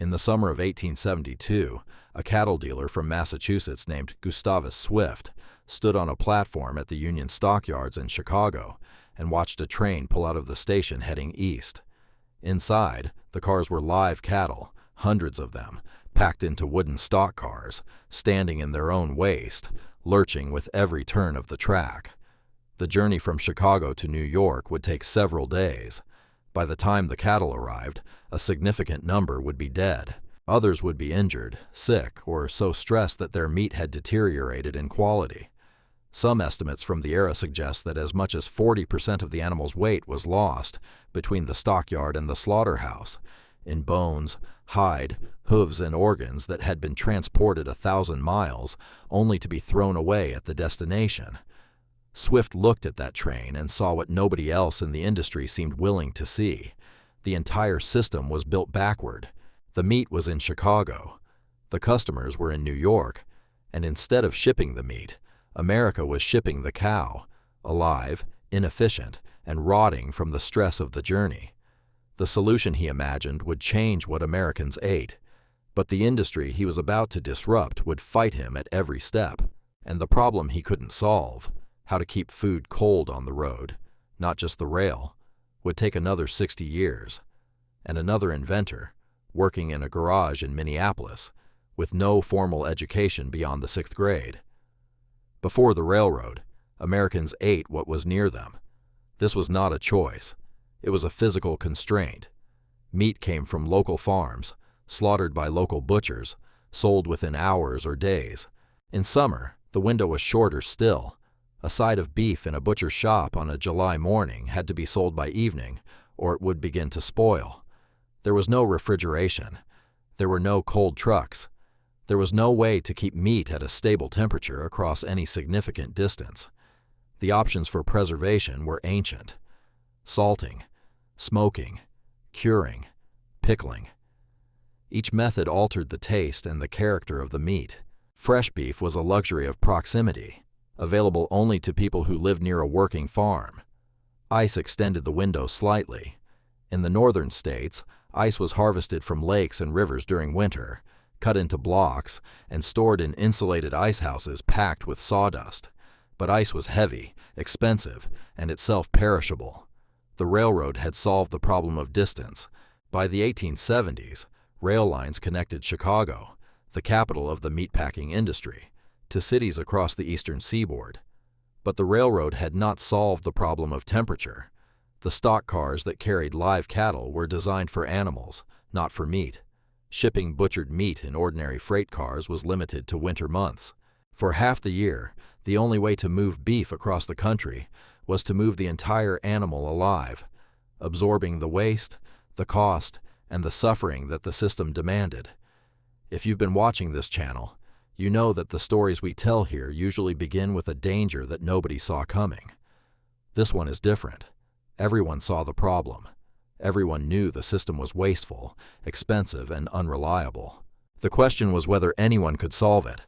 In the summer of 1872, a cattle dealer from Massachusetts named Gustavus Swift stood on a platform at the Union stockyards in Chicago and watched a train pull out of the station heading east. Inside, the cars were live cattle, hundreds of them, packed into wooden stock cars, standing in their own waste, lurching with every turn of the track. The journey from Chicago to New York would take several days. By the time the cattle arrived, a significant number would be dead. Others would be injured, sick, or so stressed that their meat had deteriorated in quality. Some estimates from the era suggest that as much as 40% of the animal's weight was lost between the stockyard and the slaughterhouse, in bones, hide, hooves, and organs that had been transported 1,000 miles only to be thrown away at the destination. Swift looked at that train and saw what nobody else in the industry seemed willing to see. The entire system was built backward. The meat was in Chicago. The customers were in New York, and instead of shipping the meat, America was shipping the cow, alive, inefficient, and rotting from the stress of the journey. The solution he imagined would change what Americans ate, but the industry he was about to disrupt would fight him at every step. And the problem he couldn't solve, how to keep food cold on the road, not just the rail, would take another 60 years. And another inventor, working in a garage in Minneapolis, with no formal education beyond the 6th grade. Before the railroad, Americans ate what was near them. This was not a choice. It was a physical constraint. Meat came from local farms, slaughtered by local butchers, sold within hours or days. In summer, the window was shorter still. A side of beef in a butcher's shop on a July morning had to be sold by evening, or it would begin to spoil. There was no refrigeration. There were no cold trucks. There was no way to keep meat at a stable temperature across any significant distance. The options for preservation were ancient: salting, smoking, curing, pickling. Each method altered the taste and the character of the meat. Fresh beef was a luxury of proximity, available only to people who lived near a working farm. Ice extended the window slightly. In the northern states, ice was harvested from lakes and rivers during winter, cut into blocks, and stored in insulated ice houses packed with sawdust. But ice was heavy, expensive, and itself perishable. The railroad had solved the problem of distance. By the 1870s, rail lines connected Chicago, the capital of the meatpacking industry, to cities across the eastern seaboard. But the railroad had not solved the problem of temperature. The stock cars that carried live cattle were designed for animals, not for meat. Shipping butchered meat in ordinary freight cars was limited to winter months. For half the year, the only way to move beef across the country was to move the entire animal alive, absorbing the waste, the cost, and the suffering that the system demanded. If you've been watching this channel, you know that the stories we tell here usually begin with a danger that nobody saw coming. This one is different. Everyone saw the problem. Everyone knew the system was wasteful, expensive, and unreliable. The question was whether anyone could solve it,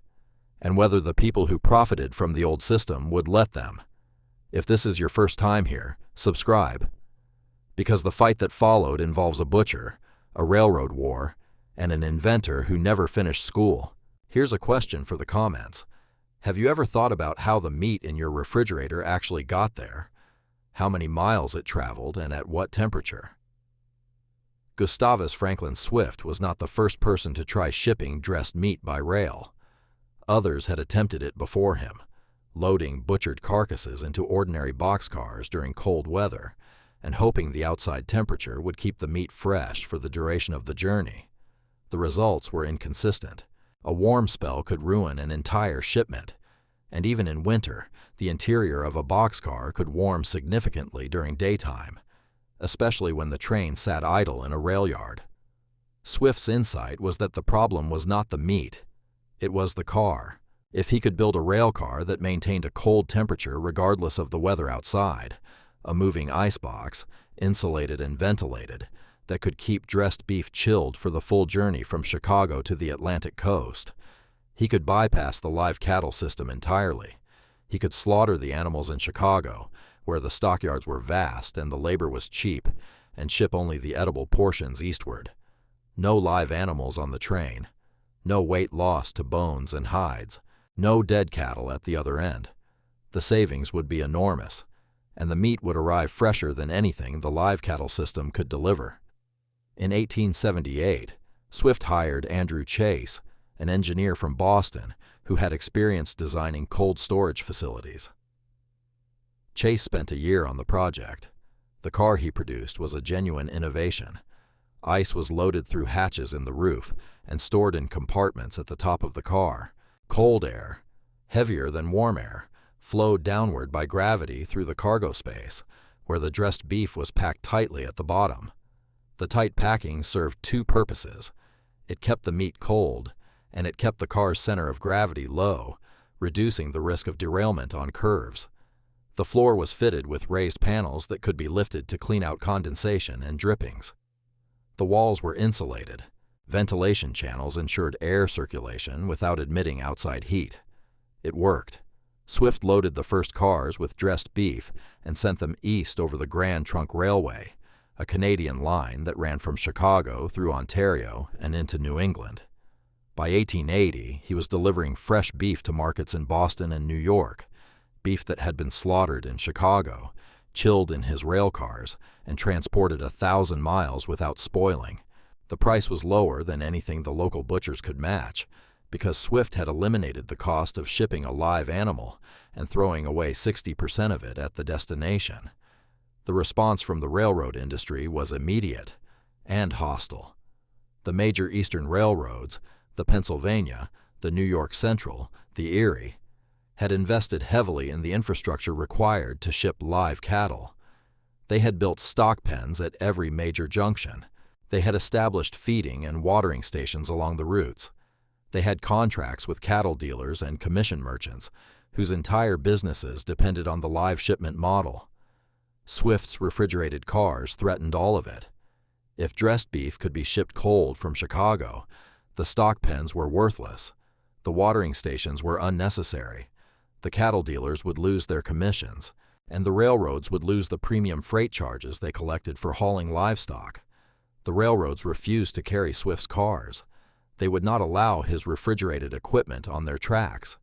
and whether the people who profited from the old system would let them. If this is your first time here, subscribe. Because the fight that followed involves a butcher, a railroad war, and an inventor who never finished school. Here's a question for the comments. Have you ever thought about how the meat in your refrigerator actually got there? How many miles it traveled and at what temperature? Gustavus Franklin Swift was not the first person to try shipping dressed meat by rail. Others had attempted it before him, loading butchered carcasses into ordinary boxcars during cold weather and hoping the outside temperature would keep the meat fresh for the duration of the journey. The results were inconsistent. A warm spell could ruin an entire shipment, and even in winter, the interior of a boxcar could warm significantly during daytime, especially when the train sat idle in a rail yard. Swift's insight was that the problem was not the meat, it was the car. If he could build a rail car that maintained a cold temperature regardless of the weather outside, a moving icebox, insulated and ventilated, that could keep dressed beef chilled for the full journey from Chicago to the Atlantic coast, he could bypass the live cattle system entirely. He could slaughter the animals in Chicago, where the stockyards were vast and the labor was cheap, and ship only the edible portions eastward. No live animals on the train. No weight lost to bones and hides. No dead cattle at the other end. The savings would be enormous, and the meat would arrive fresher than anything the live cattle system could deliver. In 1878, Swift hired Andrew Chase, an engineer from Boston who had experience designing cold storage facilities. Chase spent a year on the project. The car he produced was a genuine innovation. Ice was loaded through hatches in the roof and stored in compartments at the top of the car. Cold air, heavier than warm air, flowed downward by gravity through the cargo space, where the dressed beef was packed tightly at the bottom. The tight packing served two purposes. It kept the meat cold, and it kept the car's center of gravity low, reducing the risk of derailment on curves. The floor was fitted with raised panels that could be lifted to clean out condensation and drippings. The walls were insulated. Ventilation channels ensured air circulation without admitting outside heat. It worked. Swift loaded the first cars with dressed beef and sent them east over the Grand Trunk Railway, a Canadian line that ran from Chicago through Ontario and into New England. By 1880, he was delivering fresh beef to markets in Boston and New York, beef that had been slaughtered in Chicago, chilled in his railcars, and transported 1,000 miles without spoiling. The price was lower than anything the local butchers could match, because Swift had eliminated the cost of shipping a live animal and throwing away 60% of it at the destination. The response from the railroad industry was immediate and hostile. The major eastern railroads, the Pennsylvania, the New York Central, the Erie, had invested heavily in the infrastructure required to ship live cattle. They had built stock pens at every major junction. They had established feeding and watering stations along the routes. They had contracts with cattle dealers and commission merchants, whose entire businesses depended on the live shipment model. Swift's refrigerated cars threatened all of it. If dressed beef could be shipped cold from Chicago, the stock pens were worthless. The watering stations were unnecessary. The cattle dealers would lose their commissions, and the railroads would lose the premium freight charges they collected for hauling livestock. The railroads refused to carry Swift's cars. They would not allow his refrigerated equipment on their tracks.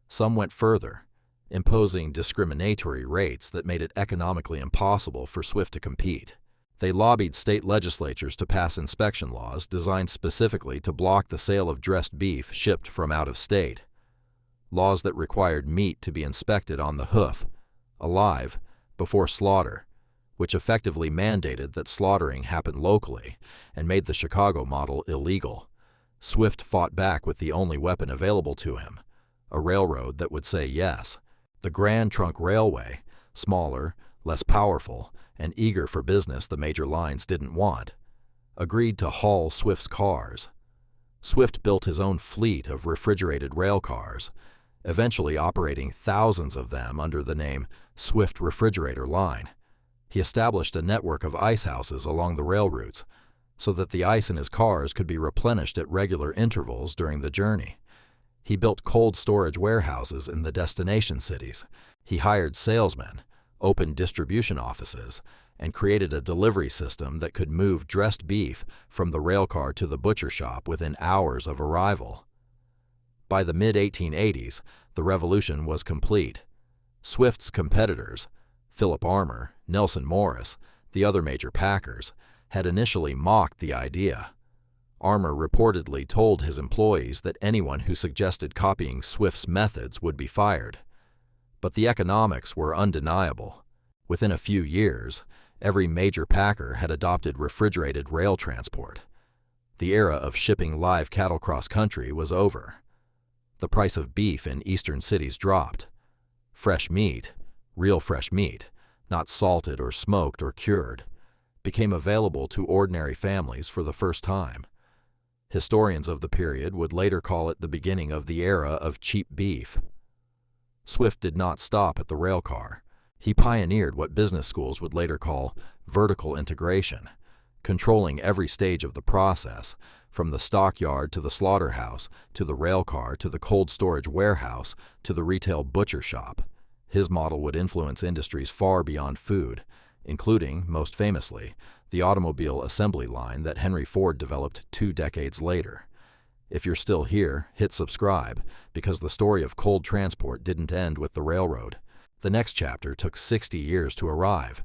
Some went further, imposing discriminatory rates that made it economically impossible for Swift to compete. They lobbied state legislatures to pass inspection laws designed specifically to block the sale of dressed beef shipped from out of state. Laws that required meat to be inspected on the hoof, alive, before slaughter, which effectively mandated that slaughtering happen locally and made the Chicago model illegal. Swift fought back with the only weapon available to him, a railroad that would say yes. The Grand Trunk Railway, smaller, less powerful, and eager for business the major lines didn't want, agreed to haul Swift's cars. Swift built his own fleet of refrigerated rail cars, eventually operating thousands of them under the name Swift Refrigerator Line. He established a network of ice houses along the rail routes so that the ice in his cars could be replenished at regular intervals during the journey. He built cold storage warehouses in the destination cities. He hired salesmen, opened distribution offices, and created a delivery system that could move dressed beef from the railcar to the butcher shop within hours of arrival. By the mid-1880s, the revolution was complete. Swift's competitors, Philip Armour, Nelson Morris, the other major packers, had initially mocked the idea. Armour reportedly told his employees that anyone who suggested copying Swift's methods would be fired. But the economics were undeniable. Within a few years, every major packer had adopted refrigerated rail transport. The era of shipping live cattle cross-country was over. The price of beef in eastern cities dropped. Fresh meat, real fresh meat, not salted or smoked or cured, became available to ordinary families for the first time. Historians of the period would later call it the beginning of the era of cheap beef. Swift did not stop at the railcar. He pioneered what business schools would later call vertical integration, controlling every stage of the process, from the stockyard to the slaughterhouse, to the railcar, to the cold storage warehouse, to the retail butcher shop. His model would influence industries far beyond food, including, most famously, the automobile assembly line that Henry Ford developed 2 decades later. If you're still here, hit subscribe, because the story of cold transport didn't end with the railroad. The next chapter took 60 years to arrive,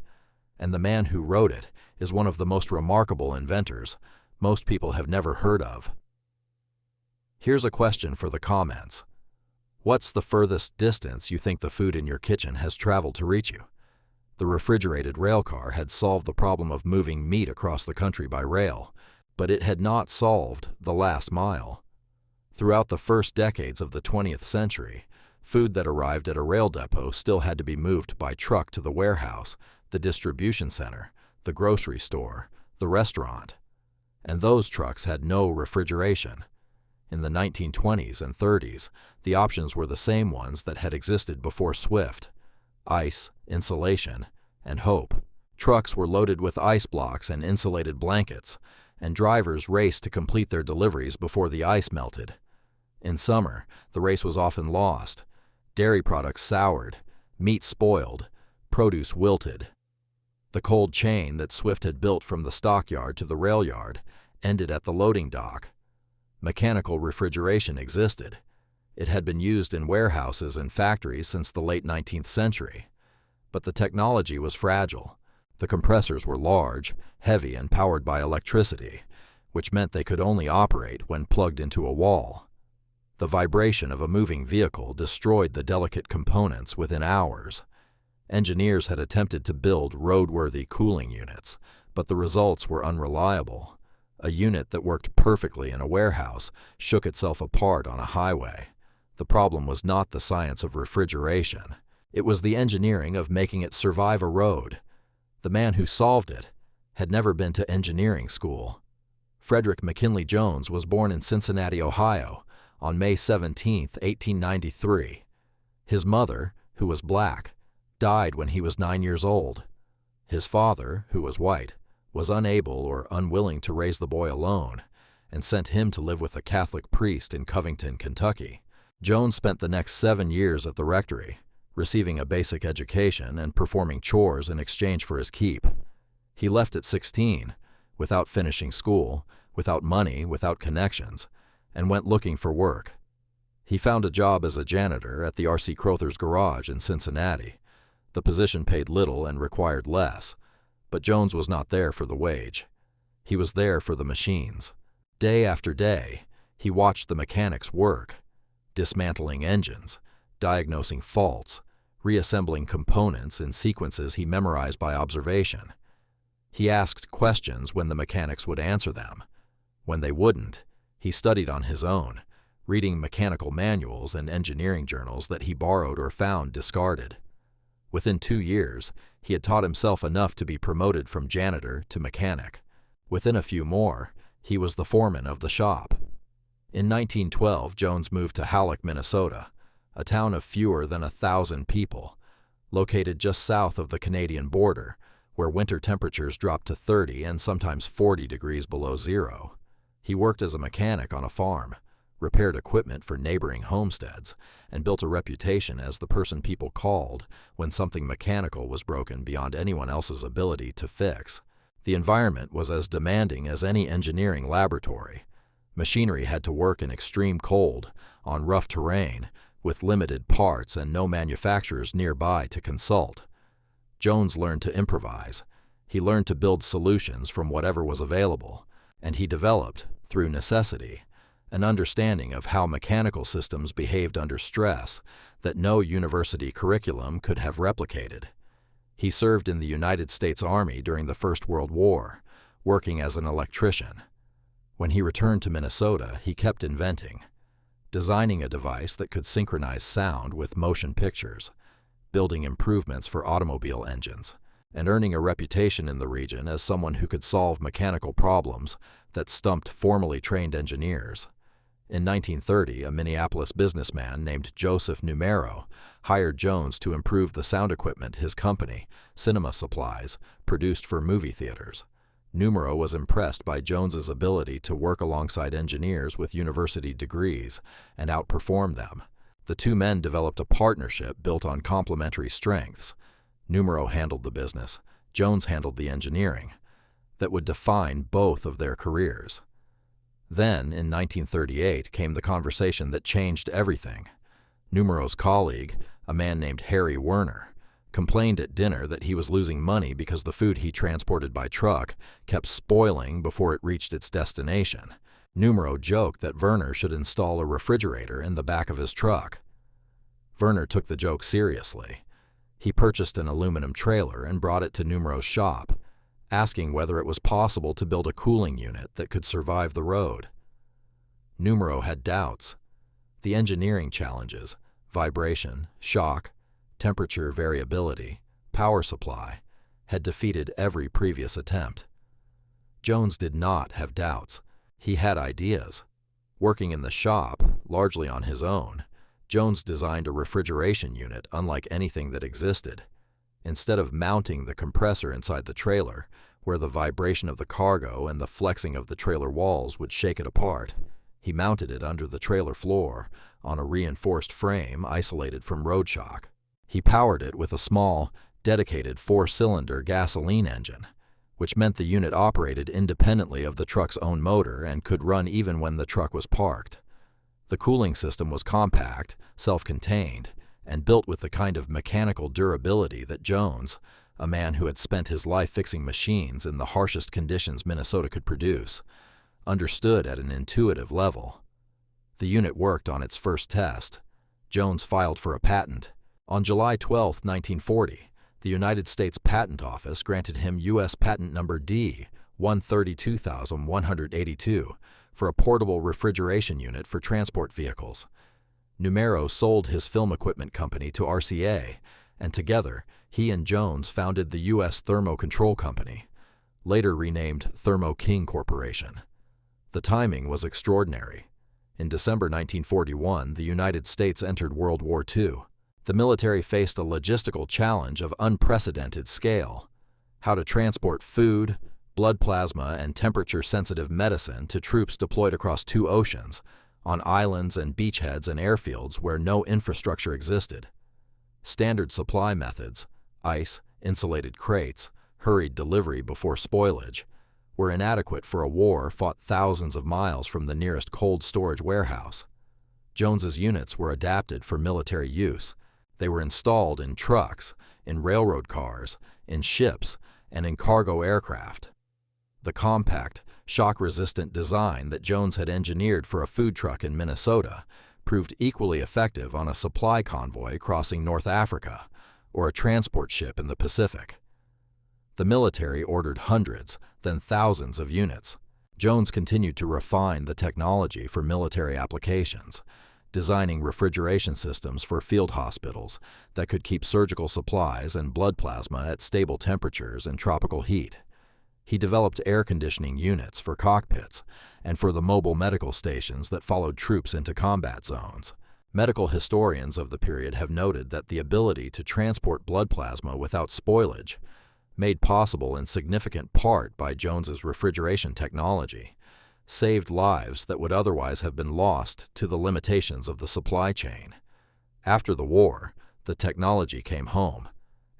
and the man who wrote it is one of the most remarkable inventors most people have never heard of. Here's a question for the comments. What's the furthest distance you think the food in your kitchen has traveled to reach you? The refrigerated railcar had solved the problem of moving meat across the country by rail, but it had not solved the last mile. Throughout the first decades of the 20th century, food that arrived at a rail depot still had to be moved by truck to the warehouse, the distribution center, the grocery store, the restaurant. And those trucks had no refrigeration. In the 1920s and 30s, the options were the same ones that had existed before Swift: ice, insulation, and hope. Trucks were loaded with ice blocks and insulated blankets, and drivers raced to complete their deliveries before the ice melted. In summer, the race was often lost. Dairy products soured, meat spoiled, produce wilted. The cold chain that Swift had built from the stockyard to the rail yard ended at the loading dock. Mechanical refrigeration existed. It had been used in warehouses and factories since the late 19th century. But the technology was fragile. The compressors were large, heavy, and powered by electricity, which meant they could only operate when plugged into a wall. The vibration of a moving vehicle destroyed the delicate components within hours. Engineers had attempted to build roadworthy cooling units, but the results were unreliable. A unit that worked perfectly in a warehouse shook itself apart on a highway. The problem was not the science of refrigeration. It was the engineering of making it survive a road. The man who solved it had never been to engineering school. Frederick McKinley Jones was born in Cincinnati, Ohio, on May 17, 1893. His mother, who was black, died when he was 9 years old. His father, who was white, was unable or unwilling to raise the boy alone, and sent him to live with a Catholic priest in Covington, Kentucky. Jones spent the next 7 years at the rectory, receiving a basic education and performing chores in exchange for his keep. He left at 16, without finishing school, without money, without connections, and went looking for work. He found a job as a janitor at the R.C. Crowther's garage in Cincinnati. The position paid little and required less, but Jones was not there for the wage. He was there for the machines. Day after day, he watched the mechanics work, dismantling engines, diagnosing faults, reassembling components in sequences he memorized by observation. He asked questions when the mechanics would answer them. When they wouldn't, he studied on his own, reading mechanical manuals and engineering journals that he borrowed or found discarded. Within 2 years, he had taught himself enough to be promoted from janitor to mechanic. Within a few more, he was the foreman of the shop. In 1912, Jones moved to Halleck, Minnesota, a town of fewer than 1,000 people, located just south of the Canadian border, where winter temperatures dropped to 30 and sometimes 40 degrees below zero. He worked as a mechanic on a farm, repaired equipment for neighboring homesteads, and built a reputation as the person people called when something mechanical was broken beyond anyone else's ability to fix. The environment was as demanding as any engineering laboratory. Machinery had to work in extreme cold, on rough terrain, with limited parts and no manufacturers nearby to consult. Jones learned to improvise. He learned to build solutions from whatever was available, and he developed, through necessity, an understanding of how mechanical systems behaved under stress that no university curriculum could have replicated. He served in the United States Army during the First World War, working as an electrician. When he returned to Minnesota, he kept inventing, designing a device that could synchronize sound with motion pictures, building improvements for automobile engines, and earning a reputation in the region as someone who could solve mechanical problems that stumped formally trained engineers. In 1930, a Minneapolis businessman named Joseph Numero hired Jones to improve the sound equipment his company, Cinema Supplies, produced for movie theaters. Numero was impressed by Jones's ability to work alongside engineers with university degrees and outperform them. The two men developed a partnership built on complementary strengths. Numero handled the business, Jones handled the engineering. that would define both of their careers. Then, in 1938, came the conversation that changed everything. Numero's colleague, a man named Harry Werner, complained at dinner that he was losing money because the food he transported by truck kept spoiling before it reached its destination. Numero joked that Werner should install a refrigerator in the back of his truck. Werner took the joke seriously. He purchased an aluminum trailer and brought it to Numero's shop, asking whether it was possible to build a cooling unit that could survive the road. Numero had doubts. The engineering challenges, vibration, shock, temperature variability, power supply, had defeated every previous attempt. Jones did not have doubts. He had ideas. Working in the shop, largely on his own, Jones designed a refrigeration unit unlike anything that existed. Instead of mounting the compressor inside the trailer, where the vibration of the cargo and the flexing of the trailer walls would shake it apart, he mounted it under the trailer floor on a reinforced frame isolated from road shock. He powered it with a small, dedicated 4-cylinder gasoline engine, which meant the unit operated independently of the truck's own motor and could run even when the truck was parked. The cooling system was compact, self-contained, and built with the kind of mechanical durability that Jones, a man who had spent his life fixing machines in the harshest conditions Minnesota could produce, understood at an intuitive level. The unit worked on its first test. Jones filed for a patent. On July 12, 1940, the United States Patent Office granted him U.S. Patent Number D-132,182 for a portable refrigeration unit for transport vehicles. Numero sold his film equipment company to RCA, and together, he and Jones founded the U.S. Thermo Control Company, later renamed Thermo King Corporation. The timing was extraordinary. In December 1941, the United States entered World War II. The military faced a logistical challenge of unprecedented scale: how to transport food, blood plasma, and temperature-sensitive medicine to troops deployed across 2 oceans, on islands and beachheads and airfields where no infrastructure existed. Standard supply methods, ice, insulated crates, hurried delivery before spoilage, were inadequate for a war fought thousands of miles from the nearest cold storage warehouse. Jones's units were adapted for military use. They were installed in trucks, in railroad cars, in ships, and in cargo aircraft. The compact, shock-resistant design that Jones had engineered for a food truck in Minnesota proved equally effective on a supply convoy crossing North Africa or a transport ship in the Pacific. The military ordered hundreds, then thousands of units. Jones continued to refine the technology for military applications, designing refrigeration systems for field hospitals that could keep surgical supplies and blood plasma at stable temperatures and tropical heat. He developed air conditioning units for cockpits and for the mobile medical stations that followed troops into combat zones. Medical historians of the period have noted that the ability to transport blood plasma without spoilage, made possible in significant part by Jones's refrigeration technology, saved lives that would otherwise have been lost to the limitations of the supply chain. After the war, the technology came home,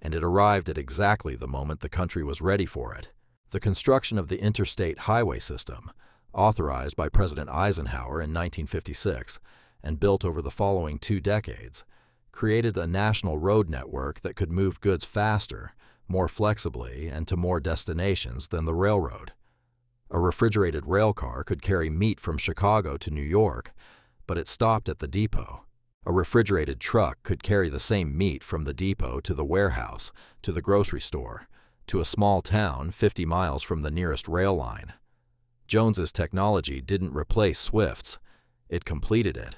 and it arrived at exactly the moment the country was ready for it. The construction of the interstate highway system, authorized by President Eisenhower in 1956 and built over the following 2 decades, created a national road network that could move goods faster, more flexibly, and to more destinations than the railroad. A refrigerated railcar could carry meat from Chicago to New York, but it stopped at the depot. A refrigerated truck could carry the same meat from the depot to the warehouse, to the grocery store, to a small town 50 miles from the nearest rail line. Jones's technology didn't replace Swift's, it completed it.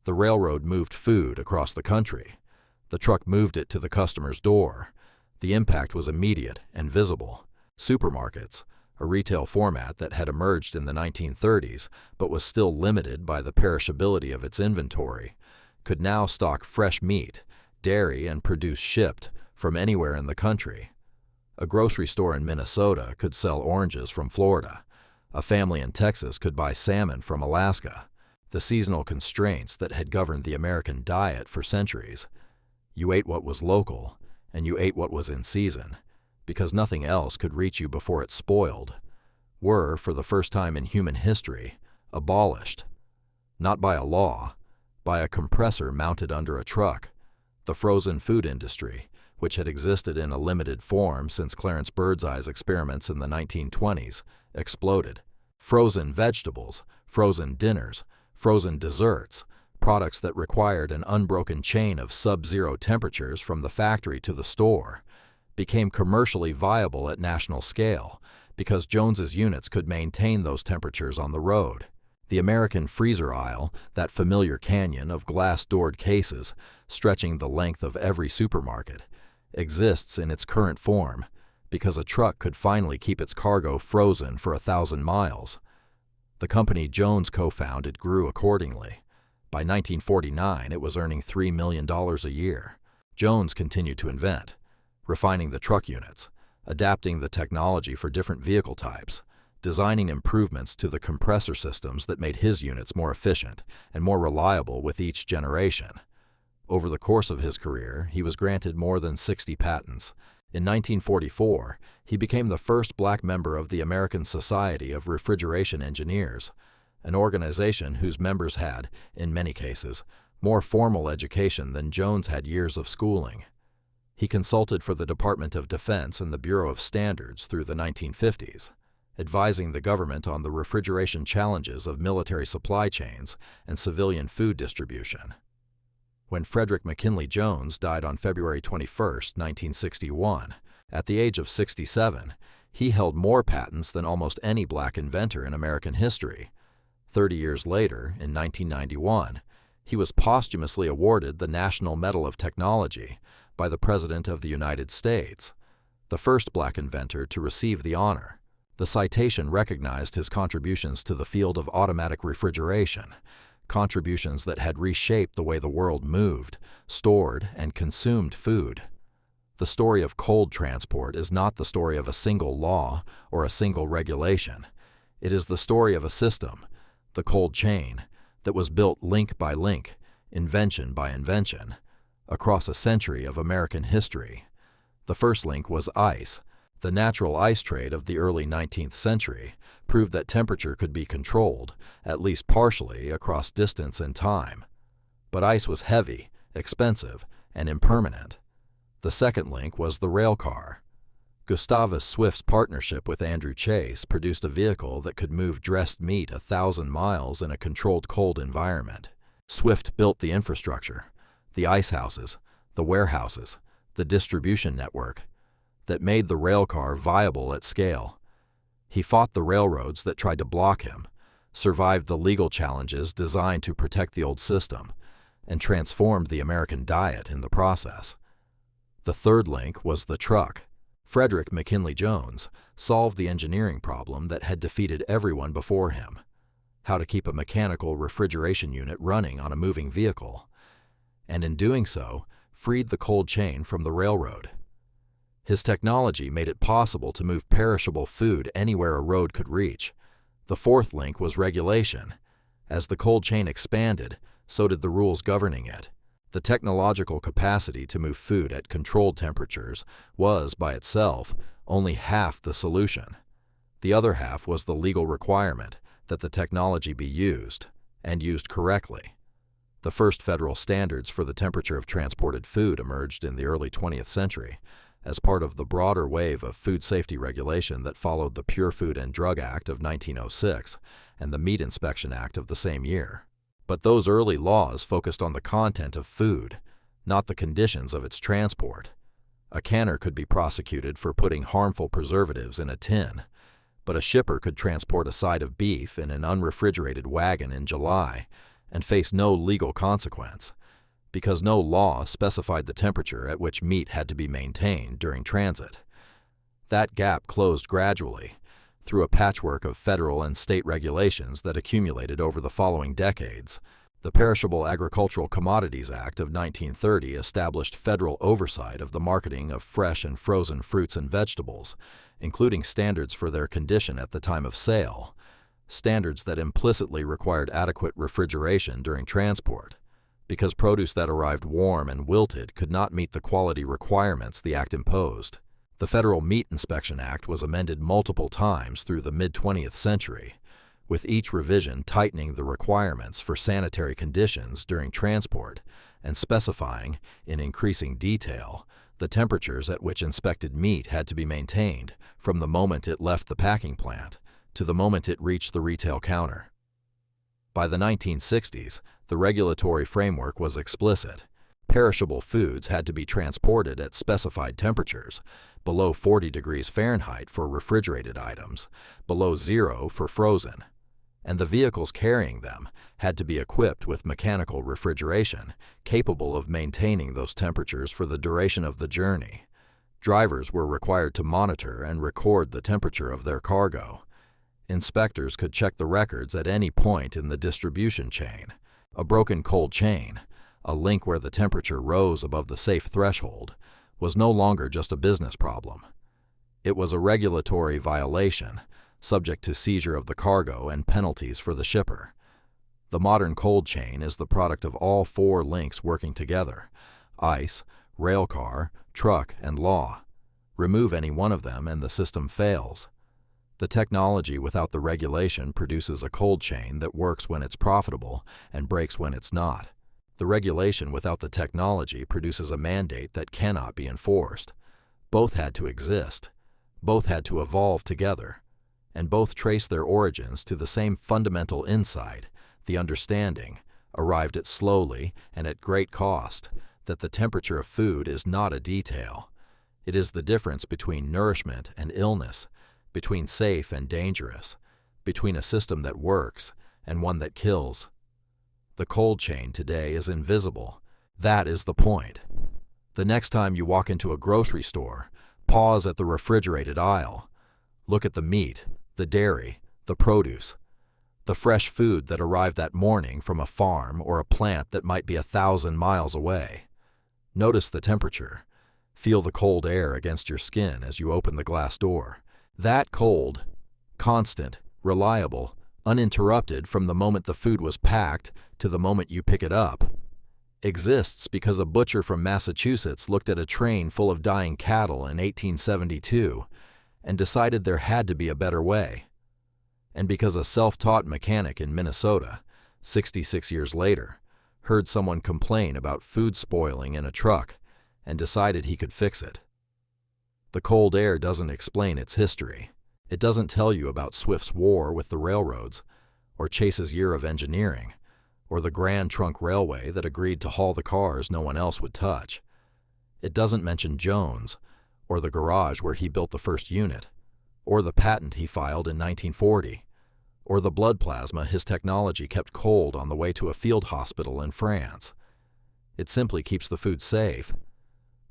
The railroad moved food across the country. The truck moved it to the customer's door. The impact was immediate and visible. Supermarkets, a retail format that had emerged in the 1930s but was still limited by the perishability of its inventory, could now stock fresh meat, dairy, and produce shipped from anywhere in the country. A grocery store in Minnesota could sell oranges from Florida. A family in Texas could buy salmon from Alaska. The seasonal constraints that had governed the American diet for centuries. You ate what was local, and you ate what was in season, because nothing else could reach you before it spoiled, were, for the first time in human history, abolished. Not by a law, by a compressor mounted under a truck. The frozen food industry, which had existed in a limited form since Clarence Birdseye's experiments in the 1920s, exploded. Frozen vegetables, frozen dinners, frozen desserts, products that required an unbroken chain of sub-zero temperatures from the factory to the store, became commercially viable at national scale because Jones's units could maintain those temperatures on the road. The American freezer aisle, that familiar canyon of glass-doored cases stretching the length of every supermarket, exists in its current form because a truck could finally keep its cargo frozen for 1,000 miles. The company Jones co-founded grew accordingly. By 1949, it was earning $3 million a year. Jones continued to invent, refining the truck units, adapting the technology for different vehicle types, designing improvements to the compressor systems that made his units more efficient and more reliable with each generation. Over the course of his career, he was granted more than 60 patents. In 1944, he became the first black member of the American Society of Refrigeration Engineers, an organization whose members had, in many cases, more formal education than Jones had years of schooling. He consulted for the Department of Defense and the Bureau of Standards through the 1950s, advising the government on the refrigeration challenges of military supply chains and civilian food distribution. When Frederick McKinley Jones died on February 21, 1961, at the age of 67, he held more patents than almost any black inventor in American history. 30 years later, in 1991, he was posthumously awarded the National Medal of Technology by the President of the United States, the first black inventor to receive the honor. The citation recognized his contributions to the field of automatic refrigeration, contributions that had reshaped the way the world moved, stored, and consumed food. The story of cold transport is not the story of a single law or a single regulation. It is the story of a system, the cold chain, that was built link by link, invention by invention, across a century of American history. The first link was ice. The natural ice trade of the early 19th century proved that temperature could be controlled, at least partially, across distance and time. But ice was heavy, expensive, and impermanent. The second link was the railcar. Gustavus Swift's partnership with Andrew Chase produced a vehicle that could move dressed meat 1,000 miles in a controlled cold environment. Swift built the infrastructure, the ice houses, the warehouses, the distribution network, that made the railcar viable at scale. He fought the railroads that tried to block him, survived the legal challenges designed to protect the old system, and transformed the American diet in the process. The third link was the truck. Frederick McKinley Jones solved the engineering problem that had defeated everyone before him: how to keep a mechanical refrigeration unit running on a moving vehicle, and in doing so, freed the cold chain from the railroad. His technology made it possible to move perishable food anywhere a road could reach. The fourth link was regulation. As the cold chain expanded, so did the rules governing it. The technological capacity to move food at controlled temperatures was, by itself, only half the solution. The other half was the legal requirement that the technology be used, and used correctly. The first federal standards for the temperature of transported food emerged in the early 20th century, as part of the broader wave of food safety regulation that followed the Pure Food and Drug Act of 1906 and the Meat Inspection Act of the same year. But those early laws focused on the content of food, not the conditions of its transport. A canner could be prosecuted for putting harmful preservatives in a tin, but a shipper could transport a side of beef in an unrefrigerated wagon in July and face no legal consequence, because no law specified the temperature at which meat had to be maintained during transit. That gap closed gradually, through a patchwork of federal and state regulations that accumulated over the following decades. The Perishable Agricultural Commodities Act of 1930 established federal oversight of the marketing of fresh and frozen fruits and vegetables, including standards for their condition at the time of sale, standards that implicitly required adequate refrigeration during transport, because produce that arrived warm and wilted could not meet the quality requirements the act imposed. The Federal Meat Inspection Act was amended multiple times through the mid-20th century, with each revision tightening the requirements for sanitary conditions during transport and specifying, in increasing detail, the temperatures at which inspected meat had to be maintained from the moment it left the packing plant to the moment it reached the retail counter. By the 1960s, the regulatory framework was explicit. Perishable foods had to be transported at specified temperatures, below 40 degrees Fahrenheit for refrigerated items, below 0 for frozen, and the vehicles carrying them had to be equipped with mechanical refrigeration, capable of maintaining those temperatures for the duration of the journey. Drivers were required to monitor and record the temperature of their cargo. Inspectors could check the records at any point in the distribution chain. A broken cold chain, a link where the temperature rose above the safe threshold, was no longer just a business problem. It was a regulatory violation, subject to seizure of the cargo and penalties for the shipper. The modern cold chain is the product of all 4 links working together: ice, railcar, truck, and law. Remove any one of them and the system fails. The technology without the regulation produces a cold chain that works when it's profitable and breaks when it's not. The regulation without the technology produces a mandate that cannot be enforced. Both had to exist. Both had to evolve together. And both trace their origins to the same fundamental insight, the understanding, arrived at slowly and at great cost, that the temperature of food is not a detail. It is the difference between nourishment and illness, between safe and dangerous, between a system that works and one that kills. The cold chain today is invisible. That is the point. The next time you walk into a grocery store, pause at the refrigerated aisle. Look at the meat, the dairy, the produce, the fresh food that arrived that morning from a farm or a plant that might be 1,000 miles away. Notice the temperature. Feel the cold air against your skin as you open the glass door. That cold, constant, reliable, uninterrupted from the moment the food was packed to the moment you pick it up, exists because a butcher from Massachusetts looked at a train full of dying cattle in 1872 and decided there had to be a better way. And because a self-taught mechanic in Minnesota, 66 years later, heard someone complain about food spoiling in a truck and decided he could fix it. The cold air doesn't explain its history. It doesn't tell you about Swift's war with the railroads, or Chase's year of engineering, or the Grand Trunk Railway that agreed to haul the cars no one else would touch. It doesn't mention Jones, or the garage where he built the first unit, or the patent he filed in 1940, or the blood plasma his technology kept cold on the way to a field hospital in France. It simply keeps the food safe,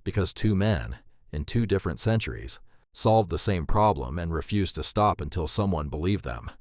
because 2 men, in 2 different centuries, solved the same problem and refused to stop until someone believed them.